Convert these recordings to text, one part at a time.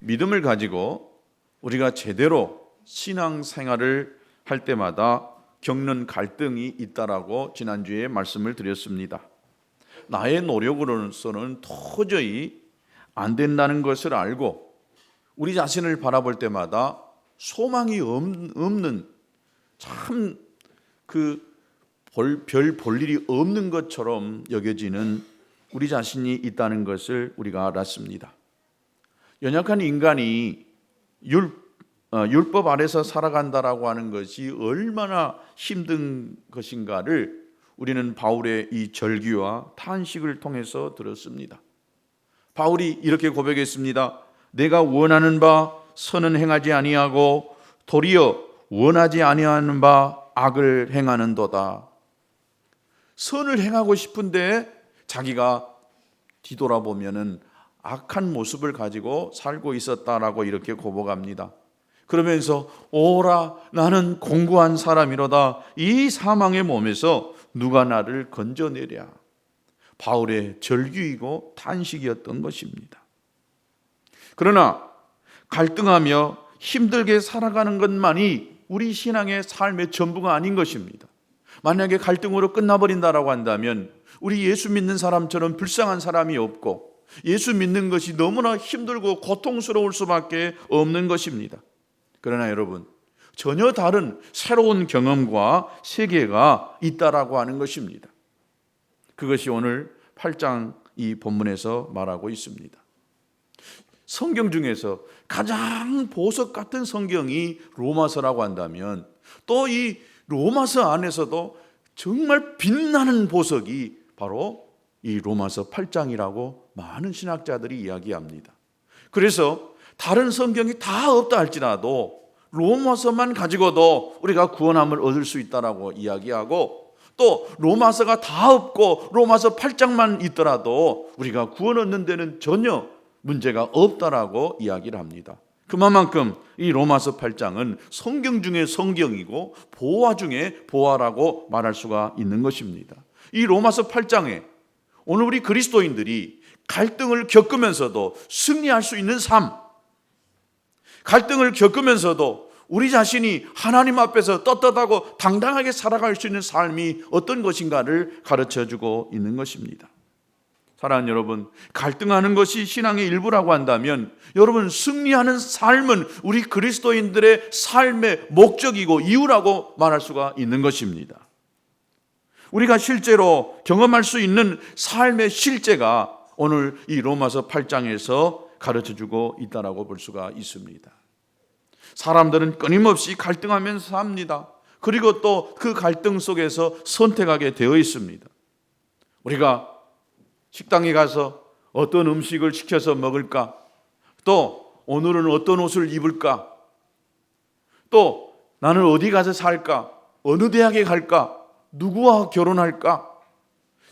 믿음을 가지고 우리가 제대로 신앙생활을 할 때마다 겪는 갈등이 있다라고 지난주에 말씀을 드렸습니다. 나의 노력으로서는 도저히 안 된다는 것을 알고 우리 자신을 바라볼 때마다 소망이 없는 참 별 볼 일이 없는 것처럼 여겨지는 우리 자신이 있다는 것을 우리가 알았습니다. 연약한 인간이 율법 아래서 살아간다라고 하는 것이 얼마나 힘든 것인가를 우리는 바울의 이 절규와 탄식을 통해서 들었습니다. 바울이 이렇게 고백했습니다. 내가 원하는 바 선은 행하지 아니하고 도리어 원하지 아니하는 바 악을 행하는도다. 선을 행하고 싶은데 자기가 뒤돌아보면은 악한 모습을 가지고 살고 있었다라고 이렇게 고백합니다. 그러면서 오라 나는 공고한 사람이로다. 이 사망의 몸에서 누가 나를 건져내랴. 바울의 절규이고 탄식이었던 것입니다. 그러나 갈등하며 힘들게 살아가는 것만이 우리 신앙의 삶의 전부가 아닌 것입니다. 만약에 갈등으로 끝나버린다라고 한다면 우리 예수 믿는 사람처럼 불쌍한 사람이 없고 예수 믿는 것이 너무나 힘들고 고통스러울 수밖에 없는 것입니다. 그러나 여러분, 전혀 다른 새로운 경험과 세계가 있다라고 하는 것입니다. 그것이 오늘 8장 이 본문에서 말하고 있습니다. 성경 중에서 가장 보석 같은 성경이 로마서라고 한다면 또 이 로마서 안에서도 정말 빛나는 보석이 바로 이 로마서 8장이라고 많은 신학자들이 이야기합니다. 그래서 다른 성경이 다 없다 할지라도 로마서만 가지고도 우리가 구원함을 얻을 수 있다라고 이야기하고 또 로마서가 다 없고 로마서 8장만 있더라도 우리가 구원 얻는 데는 전혀 문제가 없다라고 이야기를 합니다. 그만큼 이 로마서 8장은 성경 중에 성경이고 보화 중에 보화라고 말할 수가 있는 것입니다. 이 로마서 8장에 오늘 우리 그리스도인들이 갈등을 겪으면서도 승리할 수 있는 삶, 갈등을 겪으면서도 우리 자신이 하나님 앞에서 떳떳하고 당당하게 살아갈 수 있는 삶이 어떤 것인가를 가르쳐주고 있는 것입니다. 사랑하는 여러분, 갈등하는 것이 신앙의 일부라고 한다면 여러분, 승리하는 삶은 우리 그리스도인들의 삶의 목적이고 이유라고 말할 수가 있는 것입니다. 우리가 실제로 경험할 수 있는 삶의 실제가 오늘 이 로마서 8장에서 가르쳐주고 있다라고 볼 수가 있습니다. 사람들은 끊임없이 갈등하면서 삽니다. 그리고 또 그 갈등 속에서 선택하게 되어 있습니다. 우리가 식당에 가서 어떤 음식을 시켜서 먹을까? 또 오늘은 어떤 옷을 입을까? 또 나는 어디 가서 살까? 어느 대학에 갈까? 누구와 결혼할까?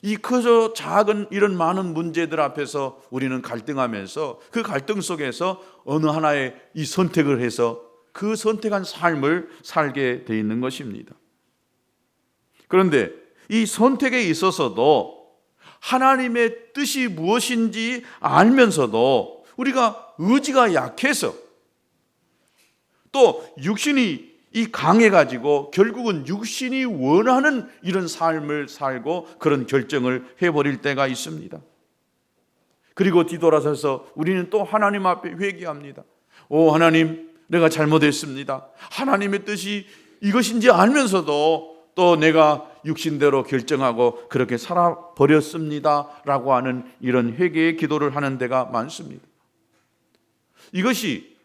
이 그저 작은 이런 많은 문제들 앞에서 우리는 갈등하면서 그 갈등 속에서 어느 하나의 이 선택을 해서 그 선택한 삶을 살게 돼 있는 것입니다. 그런데 이 선택에 있어서도 하나님의 뜻이 무엇인지 알면서도 우리가 의지가 약해서 또 육신이 이 강해가지고 결국은 육신이 원하는 이런 삶을 살고 그런 결정을 해버릴 때가 있습니다. 그리고 뒤돌아서서 우리는 또 하나님 앞에 회개합니다. 오 하나님, 내가 잘못했습니다. 하나님의 뜻이 이것인지 알면서도 또 내가 육신대로 결정하고 그렇게 살아버렸습니다 라고 하는 이런 회개의 기도를 하는 데가 많습니다. 이것이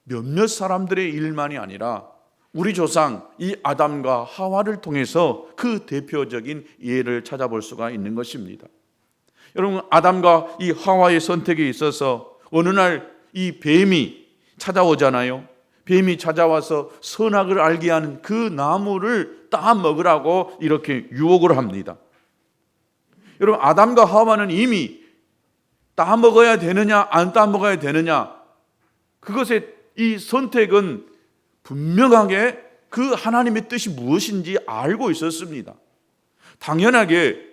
몇몇 사람들의 일만이 아니라 우리 조상 이 아담과 하와를 통해서 그 대표적인 예를 찾아볼 수가 있는 것입니다. 여러분, 아담과 이 하와의 선택에 있어서 어느 날 이 뱀이 찾아오잖아요. 뱀이 찾아와서 선악을 알게 하는 그 나무를 따 먹으라고 이렇게 유혹을 합니다. 여러분, 아담과 하와는 이미 따 먹어야 되느냐 안 따 먹어야 되느냐, 그것의 이 선택은 분명하게 그 하나님의 뜻이 무엇인지 알고 있었습니다. 당연하게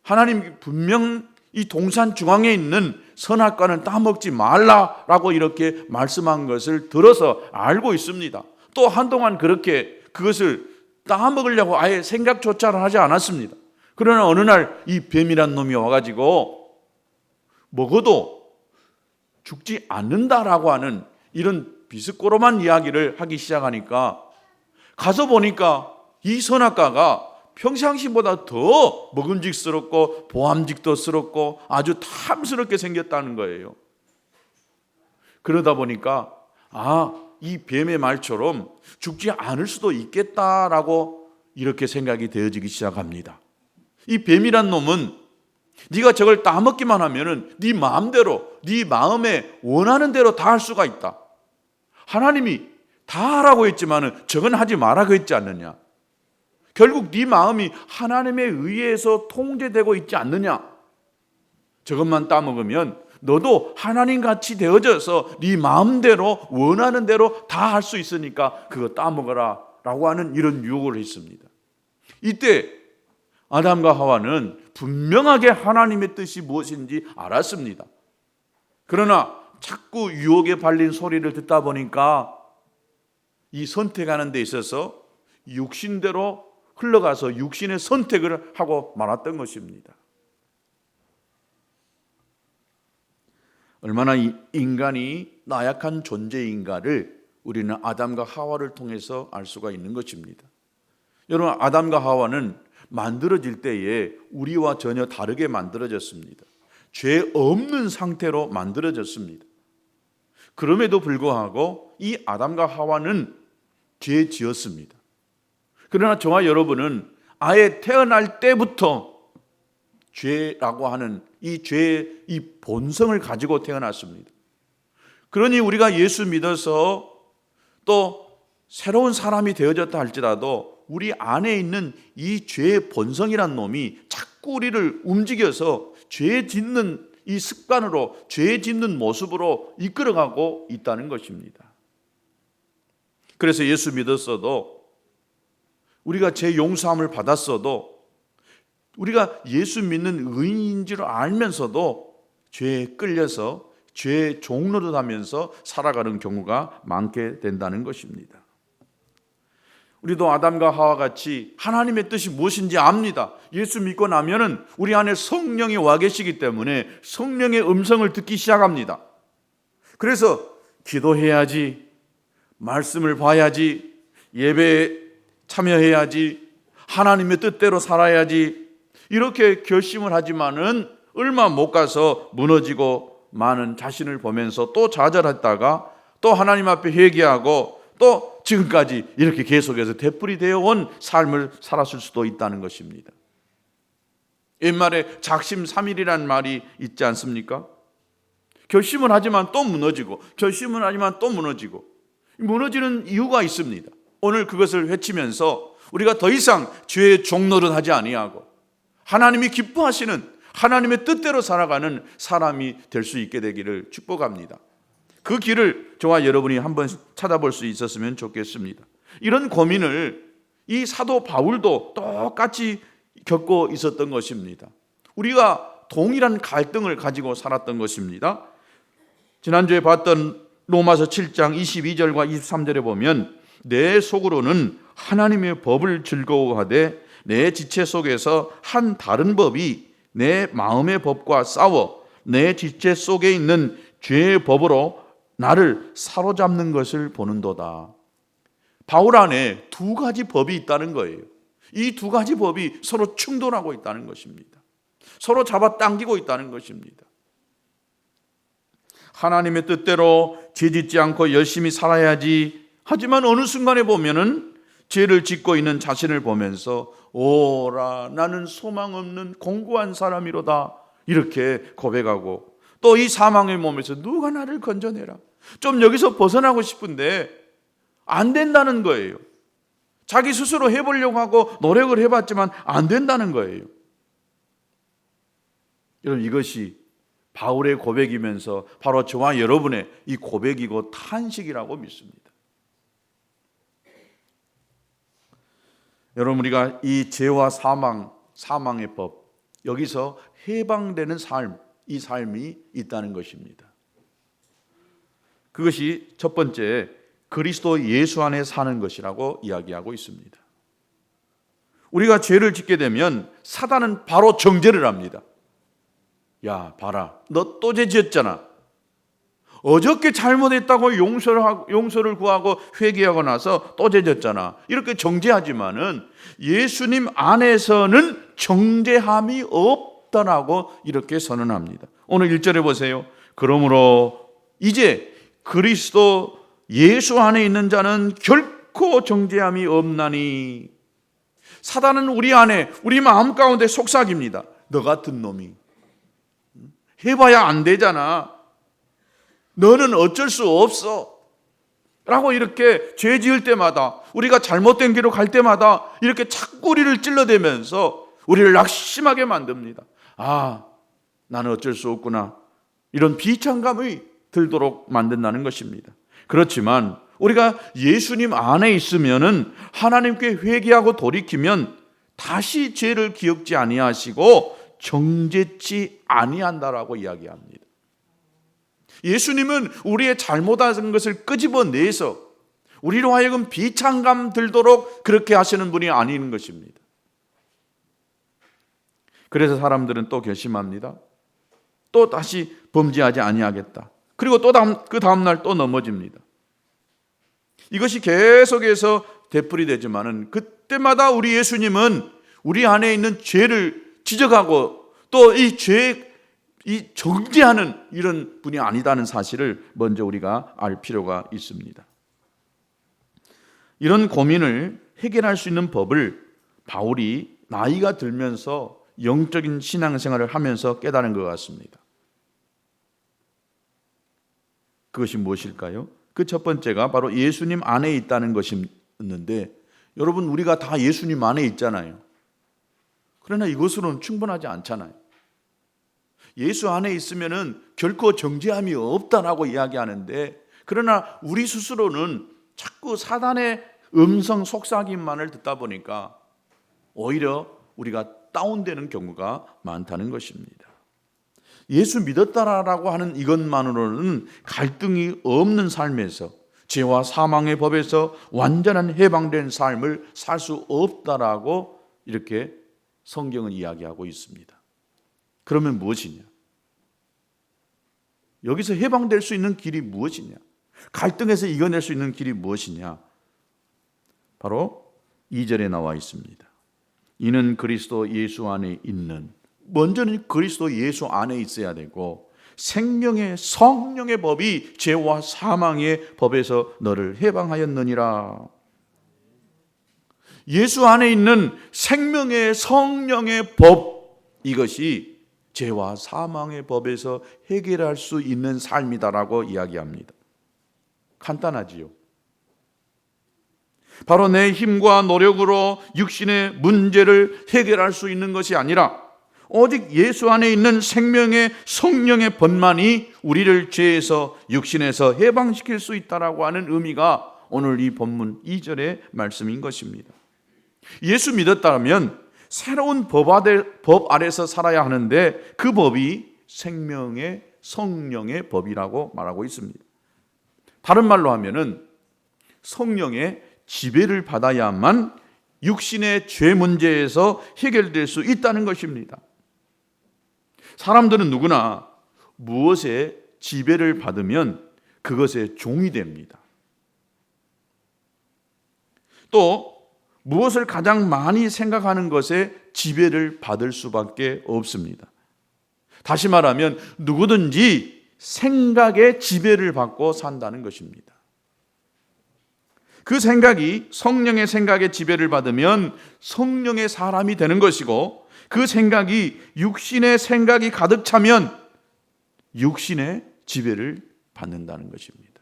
하나님이 분명 이 동산 중앙에 있는 선악과는 따먹지 말라라고 이렇게 말씀한 것을 들어서 알고 있습니다. 또 한동안 그렇게 그것을 따먹으려고 아예 생각조차를 하지 않았습니다. 그러나 어느 날 이 뱀이란 놈이 와가지고 먹어도 죽지 않는다라고 하는 이런 비스꼬롬한 이야기를 하기 시작하니까 가서 보니까 이 선악과가 평상시보다 더 먹음직스럽고 보암직도스럽고 아주 탐스럽게 생겼다는 거예요. 그러다 보니까 이 뱀의 말처럼 죽지 않을 수도 있겠다라고 이렇게 생각이 되어지기 시작합니다. 이 뱀이란 놈은 네가 저걸 따먹기만 하면은 네 마음대로, 네 마음에 원하는 대로 다 할 수가 있다. 하나님이 다 하라고 했지만은 저건 하지 말라고 했지 않느냐. 결국 네 마음이 하나님에 의해서 통제되고 있지 않느냐. 저것만 따먹으면 너도 하나님같이 되어져서 네 마음대로 원하는 대로 다 할 수 있으니까 그거 따먹어라 라고 하는 이런 유혹을 했습니다. 이때 아담과 하와는 분명하게 하나님의 뜻이 무엇인지 알았습니다. 그러나 자꾸 유혹에 발린 소리를 듣다 보니까 이 선택하는 데 있어서 육신대로 흘러가서 육신의 선택을 하고 말았던 것입니다. 얼마나 인간이 나약한 존재인가를 우리는 아담과 하와를 통해서 알 수가 있는 것입니다. 여러분, 아담과 하와는 만들어질 때에 우리와 전혀 다르게 만들어졌습니다. 죄 없는 상태로 만들어졌습니다. 그럼에도 불구하고 이 아담과 하와는 죄 지었습니다. 그러나 저와 여러분은 아예 태어날 때부터 죄라고 하는 이 죄의 이 본성을 가지고 태어났습니다. 그러니 우리가 예수 믿어서 또 새로운 사람이 되어졌다 할지라도 우리 안에 있는 이 죄의 본성이란 놈이 자꾸 우리를 움직여서 죄 짓는 이 습관으로, 죄 짓는 모습으로 이끌어가고 있다는 것입니다. 그래서 예수 믿었어도, 우리가 죄 용서함을 받았어도, 우리가 예수 믿는 의인인 줄 알면서도 죄에 끌려서 죄의 종로를 하면서 살아가는 경우가 많게 된다는 것입니다. 우리도 아담과 하와 같이 하나님의 뜻이 무엇인지 압니다. 예수 믿고 나면은 우리 안에 성령이 와 계시기 때문에 성령의 음성을 듣기 시작합니다. 그래서 기도해야지, 말씀을 봐야지, 예배에 참여해야지, 하나님의 뜻대로 살아야지, 이렇게 결심을 하지만은 얼마 못 가서 무너지고 많은 자신을 보면서 또 좌절했다가 또 하나님 앞에 회개하고 또 지금까지 이렇게 계속해서 되풀이되어 온 삶을 살았을 수도 있다는 것입니다. 옛말에 작심삼일이라는 말이 있지 않습니까? 결심을 하지만 또 무너지고, 결심을 하지만 또 무너지고, 무너지는 이유가 있습니다. 오늘 그것을 외치면서 우리가 더 이상 죄의 종노릇 하지 아니하고 하나님이 기뻐하시는 하나님의 뜻대로 살아가는 사람이 될 수 있게 되기를 축복합니다. 그 길을 저와 여러분이 한번 찾아볼 수 있었으면 좋겠습니다. 이런 고민을 이 사도 바울도 똑같이 겪고 있었던 것입니다. 우리가 동일한 갈등을 가지고 살았던 것입니다. 지난주에 봤던 로마서 7장 22절과 23절에 보면 내 속으로는 하나님의 법을 즐거워하되 내 지체 속에서 한 다른 법이 내 마음의 법과 싸워 내 지체 속에 있는 죄의 법으로 나를 사로잡는 것을 보는도다. 바울 안에 두 가지 법이 있다는 거예요. 이 두 가지 법이 서로 충돌하고 있다는 것입니다. 서로 잡아당기고 있다는 것입니다. 하나님의 뜻대로 죄짓지 않고 열심히 살아야지. 하지만 어느 순간에 보면은 죄를 짓고 있는 자신을 보면서 오라 나는 소망 없는 공고한 사람이로다 이렇게 고백하고, 또 이 사망의 몸에서 누가 나를 건져내라. 좀 여기서 벗어나고 싶은데 안 된다는 거예요. 자기 스스로 해보려고 하고 노력을 해봤지만 안 된다는 거예요. 여러분, 이것이 바울의 고백이면서 바로 저와 여러분의 이 고백이고 탄식이라고 믿습니다. 여러분, 우리가 이 죄와 사망의 법, 여기서 해방되는 삶, 이 삶이 있다는 것입니다. 그것이 첫 번째 그리스도 예수 안에 사는 것이라고 이야기하고 있습니다. 우리가 죄를 짓게 되면 사단은 바로 정죄를 합니다. 야, 봐라, 너 또 죄 지었잖아. 어저께 잘못했다고 용서를 구하고 회개하고 나서 또 죄 졌잖아. 이렇게 정죄하지만은 예수님 안에서는 정죄함이 없다라고 이렇게 선언합니다. 오늘 1절에 보세요. 그러므로 이제 그리스도 예수 안에 있는 자는 결코 정죄함이 없나니. 사단은 우리 안에, 우리 마음 가운데 속삭입니다. 너 같은 놈이 해봐야 안 되잖아. 너는 어쩔 수 없어 라고 이렇게 죄 지을 때마다, 우리가 잘못된 길로 갈 때마다 이렇게 자꾸 우리를 찔러대면서 우리를 낙심하게 만듭니다. 아, 나는 어쩔 수 없구나, 이런 비참감이 들도록 만든다는 것입니다. 그렇지만 우리가 예수님 안에 있으면은 하나님께 회개하고 돌이키면 다시 죄를 기억지 아니하시고 정죄치 아니한다라고 이야기합니다. 예수님은 우리의 잘못한 것을 끄집어내서 우리로 하여금 비참감 들도록 그렇게 하시는 분이 아닌 것입니다. 그래서 사람들은 또 결심합니다. 또 다시 범죄하지 아니하겠다. 그리고 또 그 다음날 또 넘어집니다. 이것이 계속해서 되풀이 되지만은 그때마다 우리 예수님은 우리 안에 있는 죄를 지적하고 또 이 정죄하는 이런 분이 아니다는 사실을 먼저 우리가 알 필요가 있습니다. 이런 고민을 해결할 수 있는 법을 바울이 나이가 들면서 영적인 신앙생활을 하면서 깨달은 것 같습니다. 그것이 무엇일까요? 그 첫 번째가 바로 예수님 안에 있다는 것이었는데, 여러분, 우리가 다 예수님 안에 있잖아요. 그러나 이것으로는 충분하지 않잖아요. 예수 안에 있으면은 결코 정죄함이 없다라고 이야기하는데, 그러나 우리 스스로는 자꾸 사단의 음성 속삭임만을 듣다 보니까 오히려 우리가 다운되는 경우가 많다는 것입니다. 예수 믿었다라고 하는 이것만으로는 갈등이 없는 삶에서, 죄와 사망의 법에서 완전한 해방된 삶을 살 수 없다라고 이렇게 성경은 이야기하고 있습니다. 그러면 무엇이냐? 여기서 해방될 수 있는 길이 무엇이냐? 갈등에서 이겨낼 수 있는 길이 무엇이냐? 바로 2절에 나와 있습니다. 이는 그리스도 예수 안에 있는, 먼저는 그리스도 예수 안에 있어야 되고, 생명의 성령의 법이 죄와 사망의 법에서 너를 해방하였느니라. 예수 안에 있는 생명의 성령의 법, 이것이 죄와 사망의 법에서 해결할 수 있는 삶이다라고 이야기합니다. 간단하지요. 바로 내 힘과 노력으로 육신의 문제를 해결할 수 있는 것이 아니라 오직 예수 안에 있는 생명의 성령의 법만이 우리를 죄에서, 육신에서 해방시킬 수 있다라고 하는 의미가 오늘 이 본문 2절의 말씀인 것입니다. 예수 믿었다면 새로운 법 아래서 살아야 하는데, 그 법이 생명의 성령의 법이라고 말하고 있습니다. 다른 말로 하면은 성령의 지배를 받아야만 육신의 죄 문제에서 해결될 수 있다는 것입니다. 사람들은 누구나 무엇에 지배를 받으면 그것의 종이 됩니다. 또 무엇을 가장 많이 생각하는 것에 지배를 받을 수밖에 없습니다. 다시 말하면 누구든지 생각에 지배를 받고 산다는 것입니다. 그 생각이 성령의 생각에 지배를 받으면 성령의 사람이 되는 것이고, 그 생각이 육신의 생각이 가득 차면 육신의 지배를 받는다는 것입니다.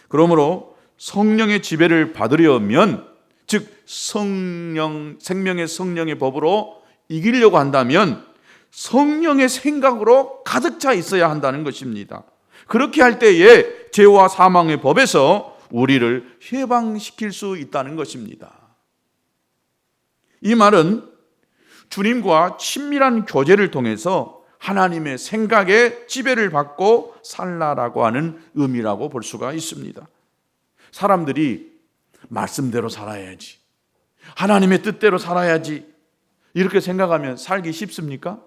그러므로 성령의 지배를 받으려면, 즉 생명의 성령의 법으로 이기려고 한다면 성령의 생각으로 가득 차 있어야 한다는 것입니다. 그렇게 할 때에 죄와 사망의 법에서 우리를 해방시킬 수 있다는 것입니다. 이 말은 주님과 친밀한 교제를 통해서 하나님의 생각에 지배를 받고 살라라고 하는 의미라고 볼 수가 있습니다. 사람들이 말씀대로 살아야지, 하나님의 뜻대로 살아야지 이렇게 생각하면 살기 쉽습니까?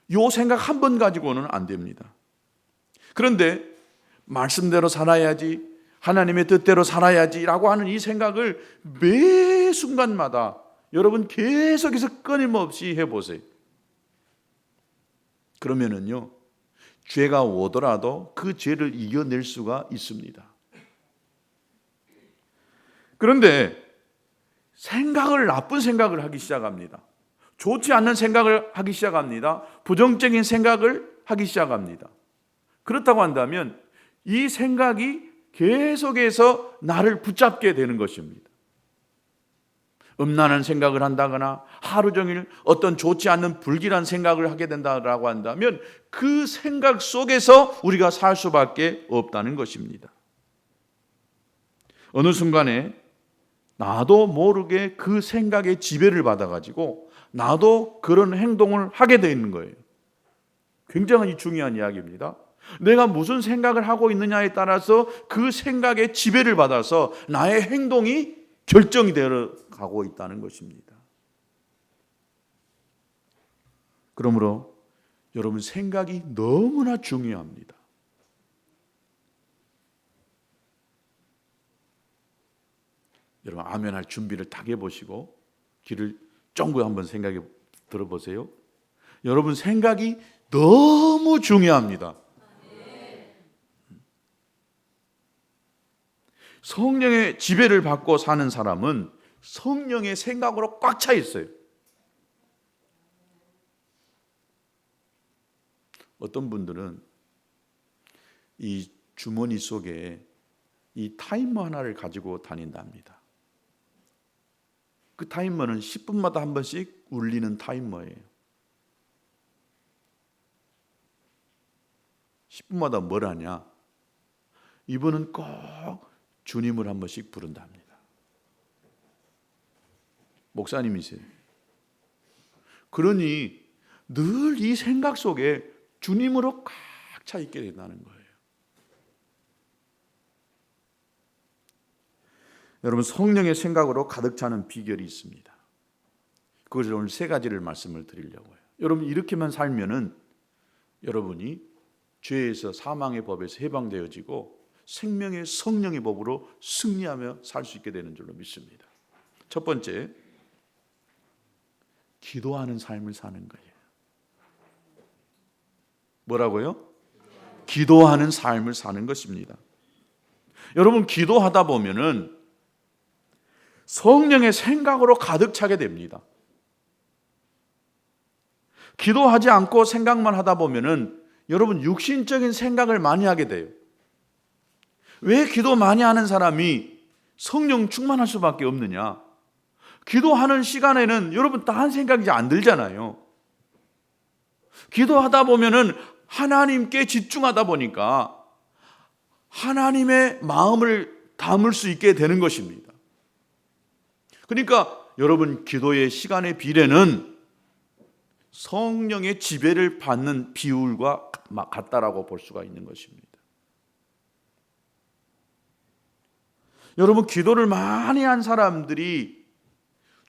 이 생각 한 번 가지고는 안 됩니다. 그런데 말씀대로 살아야지, 하나님의 뜻대로 살아야지라고 하는 이 생각을 매 순간마다 여러분 계속해서 끊임없이 해보세요. 그러면은요, 죄가 오더라도 그 죄를 이겨낼 수가 있습니다. 그런데 나쁜 생각을 하기 시작합니다. 좋지 않는 생각을 하기 시작합니다. 부정적인 생각을 하기 시작합니다. 그렇다고 한다면 이 생각이 계속해서 나를 붙잡게 되는 것입니다. 음란한 생각을 한다거나 하루 종일 어떤 좋지 않는 불길한 생각을 하게 된다고 한다면 그 생각 속에서 우리가 살 수밖에 없다는 것입니다. 어느 순간에 나도 모르게 그 생각에 지배를 받아가지고 나도 그런 행동을 하게 되어 있는 거예요. 굉장히 중요한 이야기입니다. 내가 무슨 생각을 하고 있느냐에 따라서 그 생각에 지배를 받아서 나의 행동이 결정이 되어 가고 있다는 것입니다. 그러므로 여러분, 생각이 너무나 중요합니다. 여러분, 아멘할 준비를 딱 해보시고 귀를 쫑긋 한번 생각해 들어보세요. 여러분, 생각이 너무 중요합니다. 성령의 지배를 받고 사는 사람은 성령의 생각으로 꽉 차 있어요. 어떤 분들은 이 주머니 속에 이 타이머 하나를 가지고 다닌답니다. 그 타이머는 10분마다 한 번씩 울리는 타이머예요. 10분마다 뭘 하냐? 이분은 꼭 주님을 한 번씩 부른답니다. 목사님이세요. 그러니 늘 이 생각 속에 주님으로 꽉 차 있게 된다는 거예요. 여러분, 성령의 생각으로 가득 차는 비결이 있습니다. 그것을 오늘 세 가지를 말씀을 드리려고요. 여러분, 이렇게만 살면은 여러분이 죄에서, 사망의 법에서 해방되어지고 생명의 성령의 법으로 승리하며 살 수 있게 되는 줄로 믿습니다. 첫 번째, 기도하는 삶을 사는 거예요. 뭐라고요? 기도하는 삶을 사는 것입니다. 여러분, 기도하다 보면은 성령의 생각으로 가득 차게 됩니다. 기도하지 않고 생각만 하다 보면은 여러분, 육신적인 생각을 많이 하게 돼요. 왜 기도 많이 하는 사람이 성령 충만할 수밖에 없느냐? 기도하는 시간에는 여러분 딴 생각이 안 들잖아요. 기도하다 보면은 하나님께 집중하다 보니까 하나님의 마음을 담을 수 있게 되는 것입니다. 그러니까 여러분, 기도의 시간의 비례는 성령의 지배를 받는 비율과 같다라고 볼 수가 있는 것입니다. 여러분, 기도를 많이 한 사람들이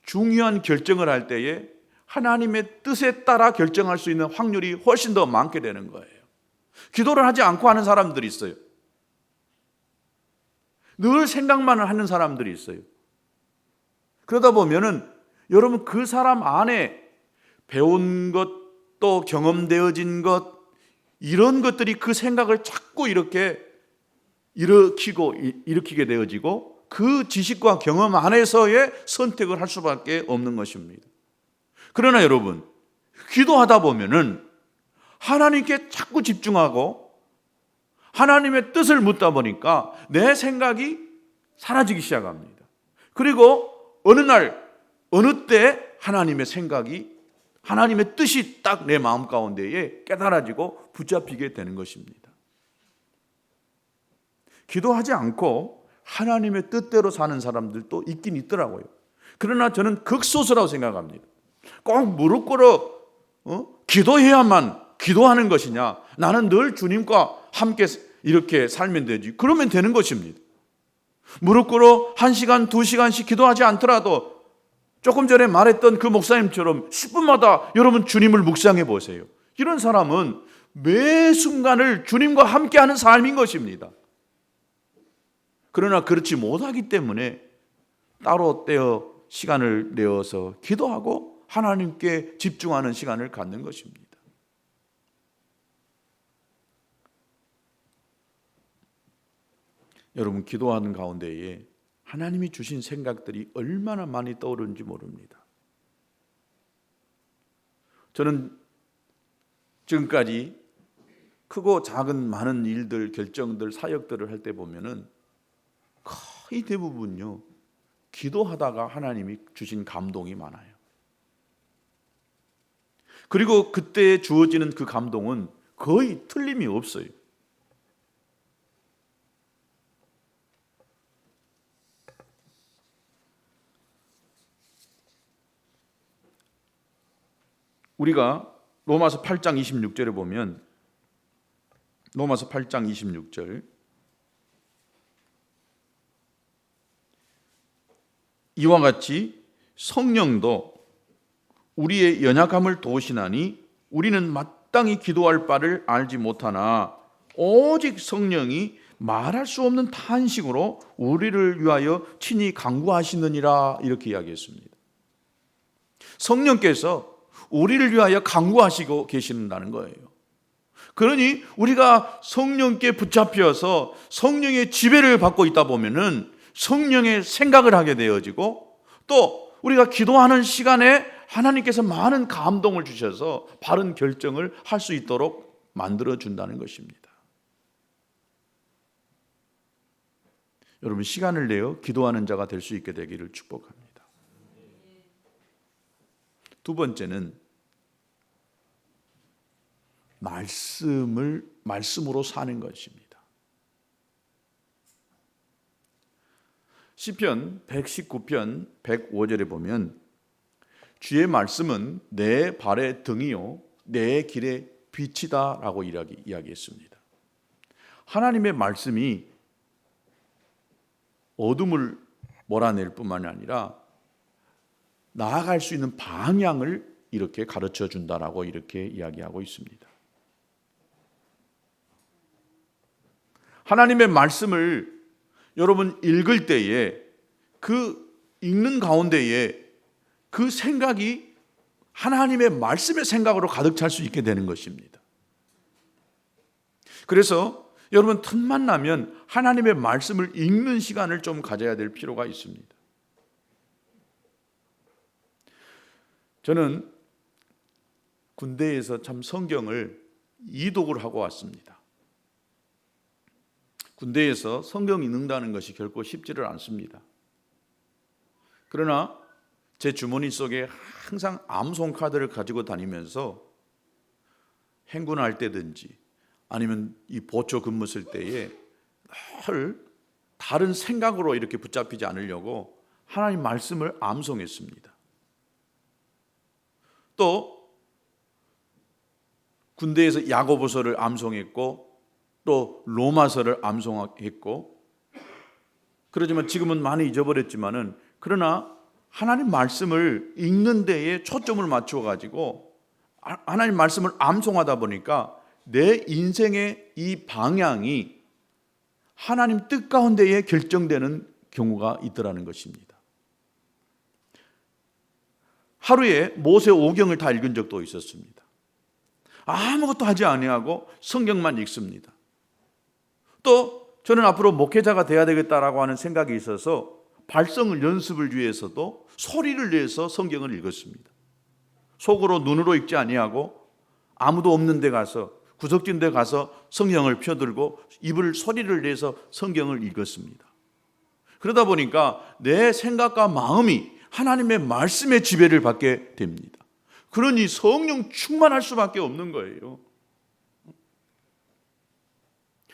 중요한 결정을 할 때에 하나님의 뜻에 따라 결정할 수 있는 확률이 훨씬 더 많게 되는 거예요. 기도를 하지 않고 하는 사람들이 있어요. 늘 생각만 하는 사람들이 있어요. 그러다 보면은 여러분, 그 사람 안에 배운 것, 또 경험되어진 것, 이런 것들이 그 생각을 자꾸 이렇게 일으키게 되어지고 그 지식과 경험 안에서의 선택을 할 수밖에 없는 것입니다. 그러나 여러분, 기도하다 보면은 하나님께 자꾸 집중하고 하나님의 뜻을 묻다 보니까 내 생각이 사라지기 시작합니다. 그리고 어느 날, 어느 때 하나님의 생각이, 하나님의 뜻이 딱 내 마음 가운데에 깨달아지고 붙잡히게 되는 것입니다. 기도하지 않고 하나님의 뜻대로 사는 사람들도 있긴 있더라고요. 그러나 저는 극소수라고 생각합니다. 꼭 무릎 꿇어 기도해야만 기도하는 것이냐? 나는 늘 주님과 함께 이렇게 살면 되지. 그러면 되는 것입니다. 무릎 꿇어 1시간, 2시간씩 기도하지 않더라도 조금 전에 말했던 그 목사님처럼 10분마다 여러분 주님을 묵상해 보세요. 이런 사람은 매 순간을 주님과 함께하는 삶인 것입니다. 그러나 그렇지 못하기 때문에 따로 떼어 시간을 내어서 기도하고 하나님께 집중하는 시간을 갖는 것입니다. 여러분, 기도하는 가운데에 하나님이 주신 생각들이 얼마나 많이 떠오르는지 모릅니다. 저는 지금까지 크고 작은 많은 일들, 결정들, 사역들을 할 때 보면은 거의 대부분요, 기도하다가 하나님이 주신 감동이 많아요. 그리고 그때 주어지는 그 감동은 거의 틀림이 없어요. 우리가 로마서 8장 26절에 보면, 로마서 8장 26절, 이와 같이 성령도 우리의 연약함을 도우시나니 우리는 마땅히 기도할 바를 알지 못하나 오직 성령이 말할 수 없는 탄식으로 우리를 위하여 친히 간구하시느니라, 이렇게 이야기했습니다. 성령께서 우리를 위하여 간구하시고 계신다는 거예요. 그러니 우리가 성령께 붙잡혀서 성령의 지배를 받고 있다 보면은 성령의 생각을 하게 되어지고, 또 우리가 기도하는 시간에 하나님께서 많은 감동을 주셔서 바른 결정을 할 수 있도록 만들어 준다는 것입니다. 여러분, 시간을 내어 기도하는 자가 될 수 있게 되기를 축복합니다. 두 번째는 말씀으로 사는 것입니다. 시편 119편 105절에 보면 주의 말씀은 내 발의 등이요 내 길의 빛이다 라고 이야기했습니다. 하나님의 말씀이 어둠을 몰아낼 뿐만 아니라 나아갈 수 있는 방향을 이렇게 가르쳐 준다라고 이렇게 이야기하고 있습니다. 하나님의 말씀을 여러분 읽을 때에 그 읽는 가운데에 그 생각이 하나님의 말씀의 생각으로 가득 찰 수 있게 되는 것입니다. 그래서 여러분, 틈만 나면 하나님의 말씀을 읽는 시간을 좀 가져야 될 필요가 있습니다. 저는 군대에서 참 성경을 이독을 하고 왔습니다. 군대에서 성경 읽는다는 것이 결코 쉽지를 않습니다. 그러나 제 주머니 속에 항상 암송 카드를 가지고 다니면서 행군할 때든지 아니면 이 보초 근무 쓸 때에 늘 다른 생각으로 이렇게 붙잡히지 않으려고 하나님 말씀을 암송했습니다. 또 군대에서 야고보서를 암송했고 또 로마서를 암송했고, 그러지만 지금은 많이 잊어버렸지만은 그러나 하나님 말씀을 읽는 데에 초점을 맞추어 가지고 하나님 말씀을 암송하다 보니까 내 인생의 이 방향이 하나님 뜻 가운데에 결정되는 경우가 있더라는 것입니다. 하루에 모세 5경을 다 읽은 적도 있었습니다. 아무것도 하지 아니하고 성경만 읽습니다. 또 저는 앞으로 목회자가 돼야 되겠다라고 하는 생각이 있어서 발성 연습을 위해서도 소리를 내서 성경을 읽었습니다. 속으로 눈으로 읽지 아니하고 아무도 없는 데 가서, 구석진 데 가서 성경을 펴들고 입을 소리를 내서 성경을 읽었습니다. 그러다 보니까 내 생각과 마음이 하나님의 말씀의 지배를 받게 됩니다. 그러니 성령 충만할 수밖에 없는 거예요.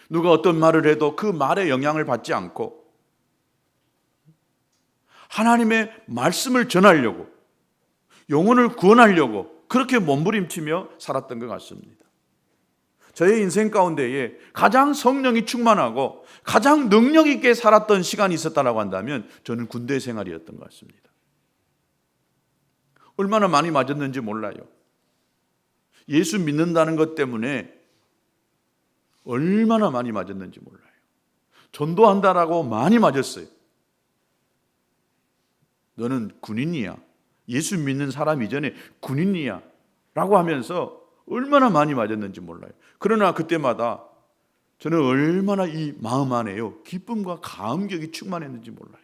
누가 어떤 말을 해도 그 말에 영향을 받지 않고 하나님의 말씀을 전하려고, 영혼을 구원하려고 그렇게 몸부림치며 살았던 것 같습니다. 저의 인생 가운데에 가장 성령이 충만하고 가장 능력 있게 살았던 시간이 있었다고 한다면 저는 군대 생활이었던 것 같습니다. 얼마나 많이 맞았는지 몰라요. 예수 믿는다는 것 때문에 얼마나 많이 맞았는지 몰라요. 전도한다라고 많이 맞았어요. 너는 군인이야, 예수 믿는 사람 이전에 군인이야 라고 하면서 얼마나 많이 맞았는지 몰라요. 그러나 그때마다 저는 얼마나 이 마음 안에요 기쁨과 감격이 충만했는지 몰라요.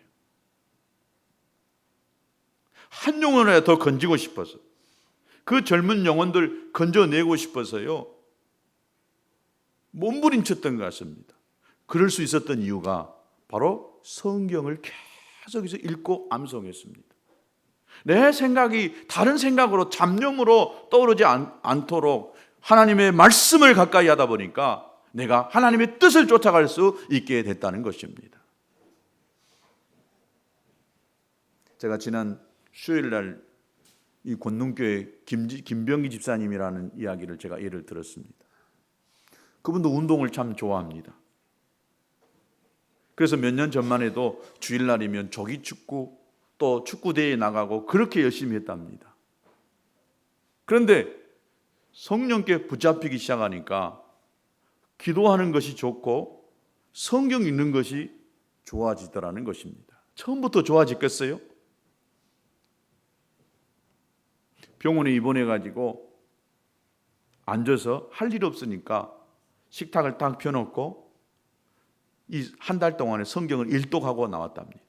한 영혼을 더 건지고 싶어서, 그 젊은 영혼들 건져내고 싶어서요 몸부림쳤던 것 같습니다. 그럴 수 있었던 이유가 바로 성경을 계속해서 읽고 암송했습니다. 내 생각이 다른 생각으로, 잡념으로 떠오르지 않도록 하나님의 말씀을 가까이 하다 보니까 내가 하나님의 뜻을 쫓아갈 수 있게 됐다는 것입니다. 제가 지난 수요일날 이 권능교회 김병기 집사님이라는 이야기를 제가 예를 들었습니다. 그분도 운동을 참 좋아합니다. 그래서 몇 년 전만 해도 주일날이면 조기축구 또 축구대회에 나가고 그렇게 열심히 했답니다. 그런데 성령께 붙잡히기 시작하니까 기도하는 것이 좋고 성경 읽는 것이 좋아지더라는 것입니다. 처음부터 좋아졌겠어요? 병원에 입원해가지고 앉아서 할 일 없으니까 식탁을 딱 펴놓고 이 한 달 동안에 성경을 일독하고 나왔답니다.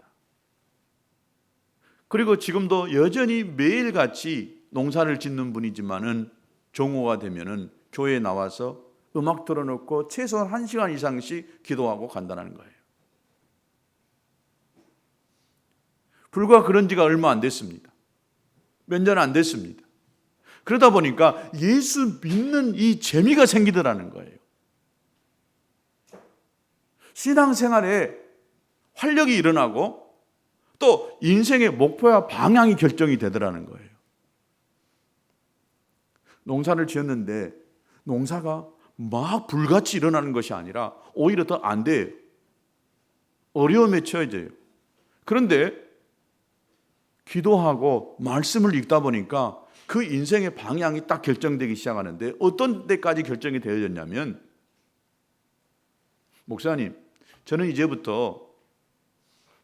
그리고 지금도 여전히 매일같이 농사를 짓는 분이지만은 종호가 되면은 교회에 나와서 음악 틀어놓고 최소한 1시간 이상씩 기도하고 간다는 거예요. 불과 그런 지가 얼마 안 됐습니다. 몇 년 안 됐습니다. 그러다 보니까 예수 믿는 이 재미가 생기더라는 거예요. 신앙생활에 활력이 일어나고 또 인생의 목표와 방향이 결정이 되더라는 거예요. 농사를 지었는데 농사가 막 불같이 일어나는 것이 아니라 오히려 더 안 돼요. 어려움에 처해져요. 그런데 기도하고 말씀을 읽다 보니까 그 인생의 방향이 딱 결정되기 시작하는데 어떤 데까지 결정이 되어졌냐면, 목사님, 저는 이제부터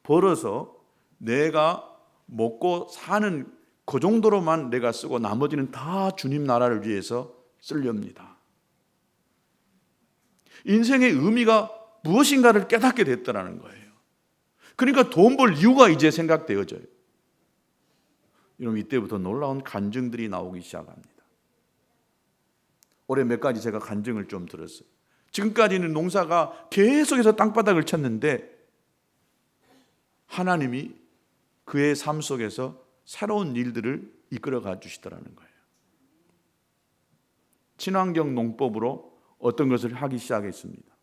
벌어서 내가 먹고 사는 그 정도로만 내가 쓰고 나머지는 다 주님 나라를 위해서 쓰렵니다. 인생의 의미가 무엇인가를 깨닫게 됐다는 거예요. 그러니까 돈 벌 이유가 이제 생각되어져요. 여러분, 이때부터 놀라운 간증들이 나오기 시작합니다. 올해 몇 가지 제가 간증을 좀 들었어요. 지금까지는 농사가 계속해서 땅바닥을 쳤는데 하나님이 그의 삶 속에서 새로운 일들을 이끌어가 주시더라는 거예요. 친환경 농법으로 어떤 것을 하기 시작했습니다.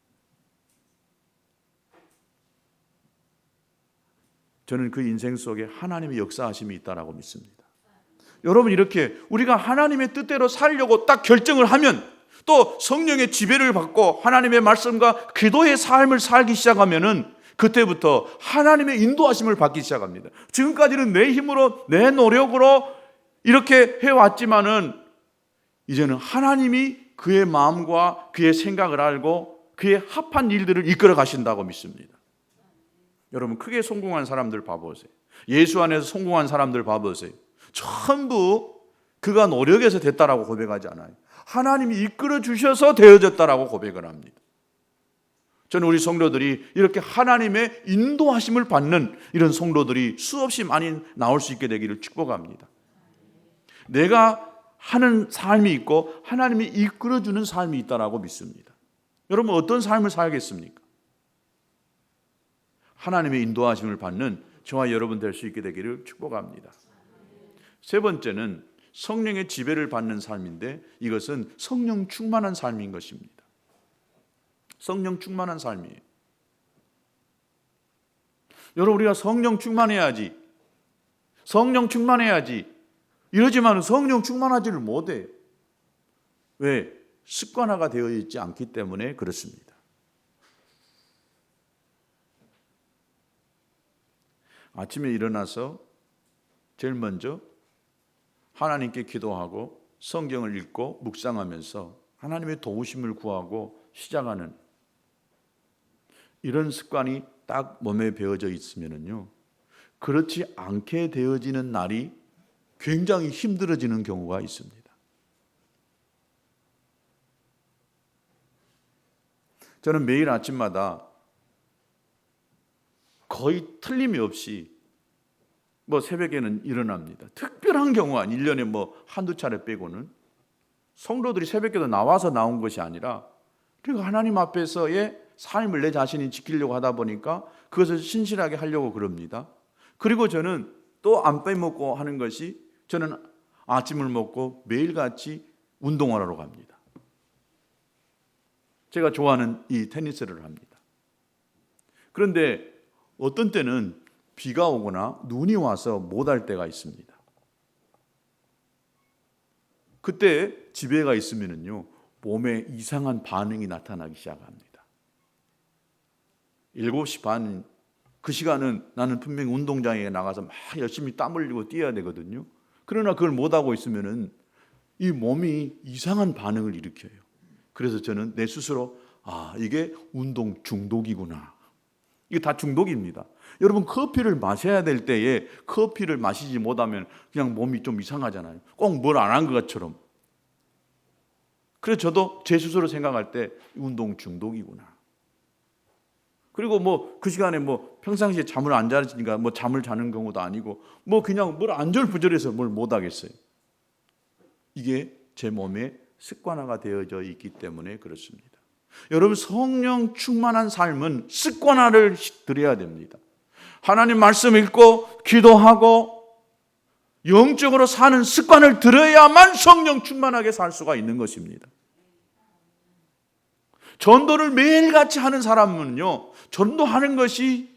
저는 그 인생 속에 하나님의 역사하심이 있다라고 믿습니다. 여러분, 이렇게 우리가 하나님의 뜻대로 살려고 딱 결정을 하면, 또 성령의 지배를 받고 하나님의 말씀과 기도의 삶을 살기 시작하면은 그때부터 하나님의 인도하심을 받기 시작합니다. 지금까지는 내 힘으로, 내 노력으로 이렇게 해왔지만은 이제는 하나님이 그의 마음과 그의 생각을 알고 그의 합한 일들을 이끌어 가신다고 믿습니다. 여러분, 크게 성공한 사람들 봐보세요. 예수 안에서 성공한 사람들 봐보세요. 전부 그가 노력해서 됐다라고 고백하지 않아요. 하나님이 이끌어 주셔서 되어졌다라고 고백을 합니다. 저는 우리 성도들이 이렇게 하나님의 인도하심을 받는 이런 성도들이 수없이 많이 나올 수 있게 되기를 축복합니다. 내가 하는 삶이 있고 하나님이 이끌어주는 삶이 있다라고 믿습니다. 여러분, 어떤 삶을 살겠습니까? 하나님의 인도하심을 받는 저와 여러분 될 수 있게 되기를 축복합니다. 세 번째는 성령의 지배를 받는 삶인데, 이것은 성령 충만한 삶인 것입니다. 성령 충만한 삶이에요. 여러분, 우리가 성령 충만해야지 성령 충만해야지. 이러지만 성령 충만하지를 못해. 왜? 습관화가 되어 있지 않기 때문에 그렇습니다. 아침에 일어나서 제일 먼저 하나님께 기도하고 성경을 읽고 묵상하면서 하나님의 도우심을 구하고 시작하는 이런 습관이 딱 몸에 배어져 있으면요, 그렇지 않게 되어지는 날이 굉장히 힘들어지는 경우가 있습니다. 저는 매일 아침마다 거의 틀림이 없이 새벽에는 일어납니다. 특별한 경우가 1년에 한두 차례 빼고는 성도들이 새벽에도 나와서 나온 것이 아니라 그리고 하나님 앞에서의 삶을 내 자신이 지키려고 하다 보니까 그것을 신실하게 하려고 그럽니다. 그리고 저는 또 안 빼먹고 하는 것이 저는 아침을 먹고 매일같이 운동하러 갑니다. 제가 좋아하는 이 테니스를 합니다. 그런데 어떤 때는 비가 오거나 눈이 와서 못할 때가 있습니다. 그때 집에 가 있으면요, 몸에 이상한 반응이 나타나기 시작합니다. 7시 반, 그 시간은 나는 분명히 운동장에 나가서 막 열심히 땀 흘리고 뛰어야 되거든요. 그러나 그걸 못하고 있으면은 이 몸이 이상한 반응을 일으켜요. 그래서 저는 내 스스로 이게 운동 중독이구나. 이게 다 중독입니다. 여러분, 커피를 마셔야 될 때에 커피를 마시지 못하면 그냥 몸이 좀 이상하잖아요. 꼭 뭘 안 한 것처럼. 그래서 저도 제 스스로 생각할 때 운동 중독이구나. 그리고 그 시간에 평상시에 잠을 안 자니까 잠을 자는 경우도 아니고 그냥 안절부절해서 뭘 못 하겠어요. 이게 제 몸에 습관화가 되어져 있기 때문에 그렇습니다. 여러분, 성령 충만한 삶은 습관화를 들여야 됩니다. 하나님 말씀 읽고 기도하고 영적으로 사는 습관을 들여야만 성령 충만하게 살 수가 있는 것입니다. 전도를 매일같이 하는 사람은요, 전도하는 것이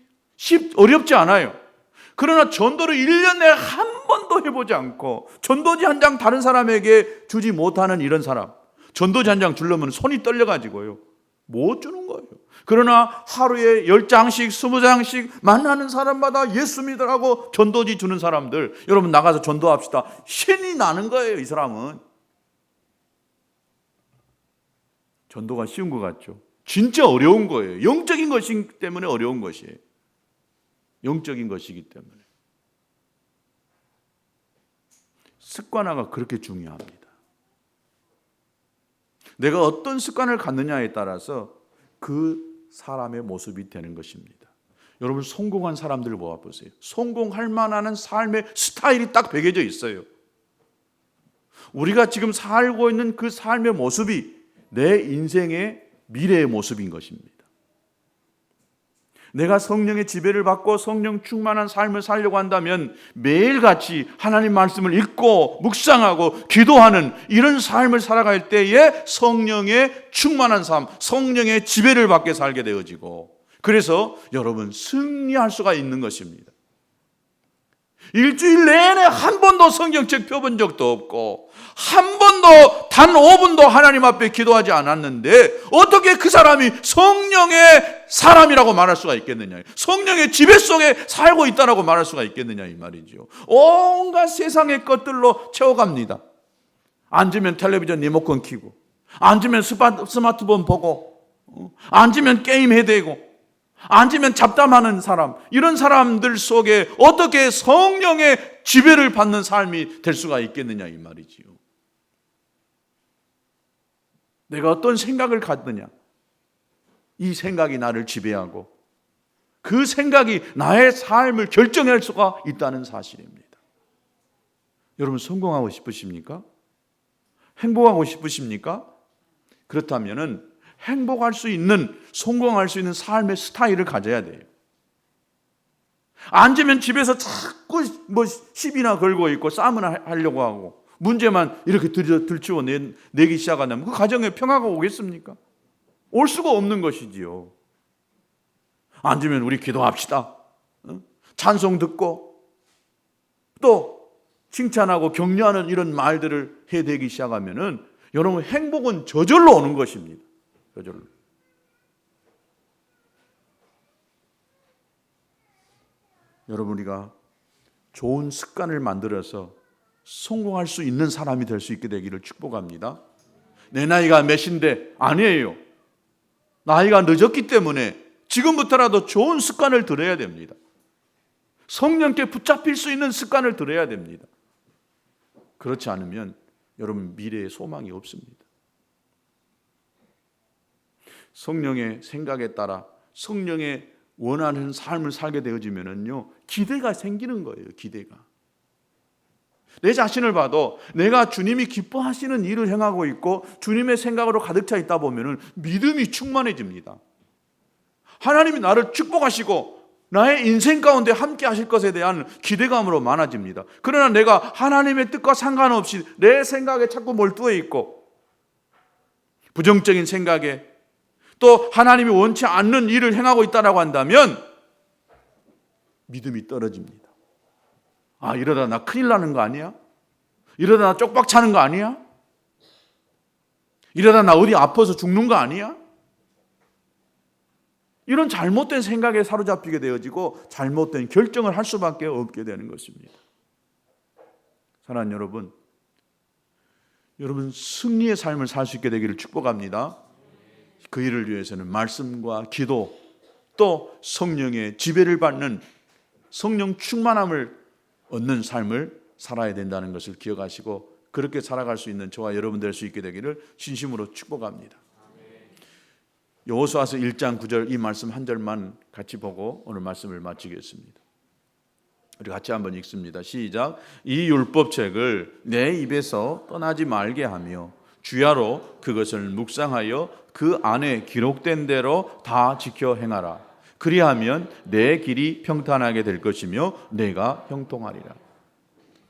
어렵지 않아요. 그러나 전도를 1년 내에 한 번도 해보지 않고 전도지 한 장 다른 사람에게 주지 못하는 이런 사람, 전도지 한 장 주려면 손이 떨려가지고요, 못 주는 거예요. 그러나 하루에 10장씩 20장씩 만나는 사람마다 예수 믿으라고 전도지 주는 사람들, 여러분 나가서 전도합시다. 신이 나는 거예요. 이 사람은. 전도가 쉬운 것 같죠? 진짜 어려운 거예요. 영적인 것이기 때문에 어려운 것이에요. 영적인 것이기 때문에. 습관화가 그렇게 중요합니다. 내가 어떤 습관을 갖느냐에 따라서 그 사람의 모습이 되는 것입니다. 여러분, 성공한 사람들을 모아보세요. 성공할 만한 삶의 스타일이 딱 배겨져 있어요. 우리가 지금 살고 있는 그 삶의 모습이 내 인생의 미래의 모습인 것입니다. 내가 성령의 지배를 받고 성령 충만한 삶을 살려고 한다면 매일같이 하나님 말씀을 읽고 묵상하고 기도하는 이런 삶을 살아갈 때에 성령의 충만한 삶, 성령의 지배를 받게 살게 되어지고, 그래서 여러분 승리할 수가 있는 것입니다. 일주일 내내 한 번도 성경책 펴본 적도 없고 한 번도 단 5분도 하나님 앞에 기도하지 않았는데 어떻게 그 사람이 성령의 사람이라고 말할 수가 있겠느냐, 성령의 지배 속에 살고 있다라고 말할 수가 있겠느냐 이 말이죠. 온갖 세상의 것들로 채워갑니다. 앉으면 텔레비전 리모컨 켜고, 앉으면 스마트폰 보고, 앉으면 게임 해대고, 앉으면 잡담하는 사람, 이런 사람들 속에 어떻게 성령의 지배를 받는 삶이 될 수가 있겠느냐 이 말이지요. 내가 어떤 생각을 갖느냐, 이 생각이 나를 지배하고 그 생각이 나의 삶을 결정할 수가 있다는 사실입니다. 여러분, 성공하고 싶으십니까? 행복하고 싶으십니까? 그렇다면은 행복할 수 있는, 성공할 수 있는 삶의 스타일을 가져야 돼요. 앉으면 집에서 자꾸 시비나 걸고 있고 싸움을 하려고 하고 문제만 이렇게 들추어 내기 시작한다면 그 가정에 평화가 오겠습니까? 올 수가 없는 것이지요. 앉으면 우리 기도합시다. 찬송 듣고 또 칭찬하고 격려하는 이런 말들을 해대기 시작하면은 여러분 행복은 저절로 오는 것입니다. 저절로. 여러분 우리가 좋은 습관을 만들어서 성공할 수 있는 사람이 될 수 있게 되기를 축복합니다. 내 나이가 몇인데 아니에요. 나이가 늦었기 때문에 지금부터라도 좋은 습관을 들여야 됩니다. 성령께 붙잡힐 수 있는 습관을 들여야 됩니다. 그렇지 않으면 여러분 미래에 소망이 없습니다. 성령의 생각에 따라 성령의 원하는 삶을 살게 되어지면은요 기대가 생기는 거예요. 기대가. 내 자신을 봐도 내가 주님이 기뻐하시는 일을 행하고 있고 주님의 생각으로 가득 차 있다 보면은 믿음이 충만해집니다. 하나님이 나를 축복하시고 나의 인생 가운데 함께 하실 것에 대한 기대감으로 많아집니다. 그러나 내가 하나님의 뜻과 상관없이 내 생각에 자꾸 몰두해 있고 부정적인 생각에 또 하나님이 원치 않는 일을 행하고 있다고 한다면 믿음이 떨어집니다. 아, 이러다 나 큰일 나는 거 아니야? 이러다 나 쪽박 차는 거 아니야? 이러다 나 어디 아파서 죽는 거 아니야? 이런 잘못된 생각에 사로잡히게 되어지고 잘못된 결정을 할 수밖에 없게 되는 것입니다. 사랑하는 여러분, 여러분 승리의 삶을 살 수 있게 되기를 축복합니다. 그 일을 위해서는 말씀과 기도 또 성령의 지배를 받는 성령 충만함을 얻는 삶을 살아야 된다는 것을 기억하시고 그렇게 살아갈 수 있는 저와 여러분 될 수 있게 되기를 진심으로 축복합니다. 여호수아서 1장 9절 이 말씀 한 절만 같이 보고 오늘 말씀을 마치겠습니다. 우리 같이 한번 읽습니다. 시작. 이 율법책을 내 입에서 떠나지 말게 하며 주야로 그것을 묵상하여 그 안에 기록된 대로 다 지켜 행하라. 그리하면 내 길이 평탄하게 될 것이며 내가 형통하리라.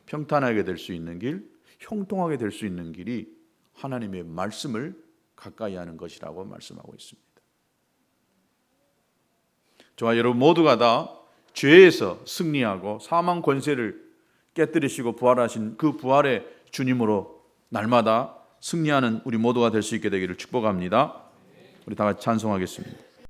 평탄하게 될 수 있는 길, 형통하게 될 수 있는 길이 하나님의 말씀을 가까이 하는 것이라고 말씀하고 있습니다. 저와 여러분 모두가 다 죄에서 승리하고 사망 권세를 깨뜨리시고 부활하신 그 부활의 주님으로 날마다 승리하는 우리 모두가 될 수 있게 되기를 축복합니다. 우리 다 같이 찬송하겠습니다.